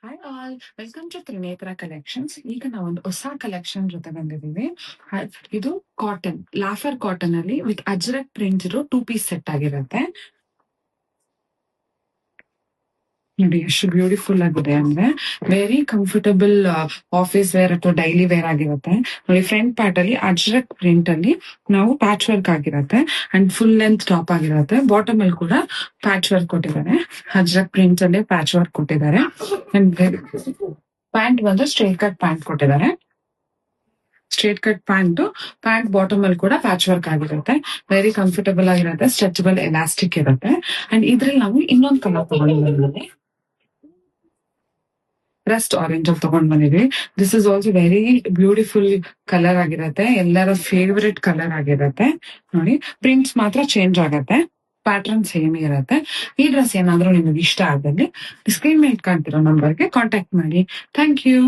Hi all welcome to Trinetra collections. ಈಗ ನಾವೊಂದು ಹೊಸ ಕಲೆಕ್ಷನ್ ಜೊತೆ ಬಂದಿದ್ದೀವಿ. ಇದು ಕಾಟನ್ ಲಾಫರ್ ಕಾಟನ್ ಅಲ್ಲಿ ವಿತ್ ಅಜ್ರಕ್ ಪ್ರಿಂಟ್ ಇರೋ 2 ಪೀಸ್ ಸೆಟ್ ಆಗಿರುತ್ತೆ. ನೋಡಿ ಎಷ್ಟು ಬ್ಯೂಟಿಫುಲ್ ಆಗಿದೆ ಅಂದ್ರೆ ವೆರಿ ಕಂಫರ್ಟಬಲ್ ಆಫೀಸ್ ವೇರ್ ಅಥವಾ ಡೈಲಿ ವೇರ್ ಆಗಿರುತ್ತೆ. ನೋಡಿ ಫ್ರಂಟ್ ಪಾರ್ಟ್ ಅಲ್ಲಿ ಅಜ್ರಕ್ ಪ್ರಿಂಟ್ ಅಲ್ಲಿ ನಾವು ಪ್ಯಾಚ್ ವರ್ಕ್ ಆಗಿರುತ್ತೆ ಅಂಡ್ ಫುಲ್ ಲೆಂತ್ ಟಾಪ್ ಆಗಿರುತ್ತೆ. ಬಾಟಮ್ ಅಲ್ಲಿ ಕೂಡ ಪ್ಯಾಚ್ ವರ್ಕ್ ಕೊಟ್ಟಿದ್ದಾರೆ. ಅಜ್ರಕ್ ಪ್ರಿಂಟ್ ಅಲ್ಲಿ ಪ್ಯಾಚ್ ವರ್ಕ್ ಕೊಟ್ಟಿದ್ದಾರೆ. ಅಂಡ್ ಪ್ಯಾಂಟ್ ಬಂದು ಸ್ಟ್ರೇಟ್ ಕಟ್ ಪ್ಯಾಂಟ್ ಕೊಟ್ಟಿದ್ದಾರೆ. ಸ್ಟ್ರೇಟ್ ಕಟ್ ಪ್ಯಾಂಟ್ ಬಾಟಮ್ ಅಲ್ಲಿ ಕೂಡ ಪ್ಯಾಚ್ ವರ್ಕ್ ಆಗಿರುತ್ತೆ. ವೆರಿ ಕಂಫರ್ಟಬಲ್ ಆಗಿರುತ್ತೆ. ಸ್ಟ್ರೆಚಬಲ್ ಎಲಾಸ್ಟಿಕ್ ಇರುತ್ತೆ. ಅಂಡ್ ಇದ್ರಲ್ಲಿ ನಾವು ಇನ್ನೊಂದು ಕಲರ್ ತಗೊಂಡಿದ್ದೀವಿ. ರಸ್ಟ್ ಆರೆಂಜ್ ಅಲ್ಲಿ ತಗೊಂಡ್ ಬಂದಿದ್ವಿ. This is also very beautiful colour ಆಗಿರುತ್ತೆ. ಎಲ್ಲರ ಫೇವರಿಟ್ ಕಲರ್ ಆಗಿರುತ್ತೆ. ನೋಡಿ ಪ್ರಿಂಟ್ಸ್ ಮಾತ್ರ ಚೇಂಜ್ ಆಗತ್ತೆ. ಪ್ಯಾಟರ್ನ್ ಸೇಮ್ ಇರುತ್ತೆ. ಈ ಡ್ರೆಸ್ ಏನಾದ್ರೂ ನಿಮಗೆ ಇಷ್ಟ ಆದಲ್ಲಿ ಸ್ಕ್ರೀನ್ ಮೇಲೆ ಕಾಣ್ತಿರೋ ನಂಬರ್ಗೆ ಕಾಂಟ್ಯಾಕ್ಟ್ ಮಾಡಿ. Thank you.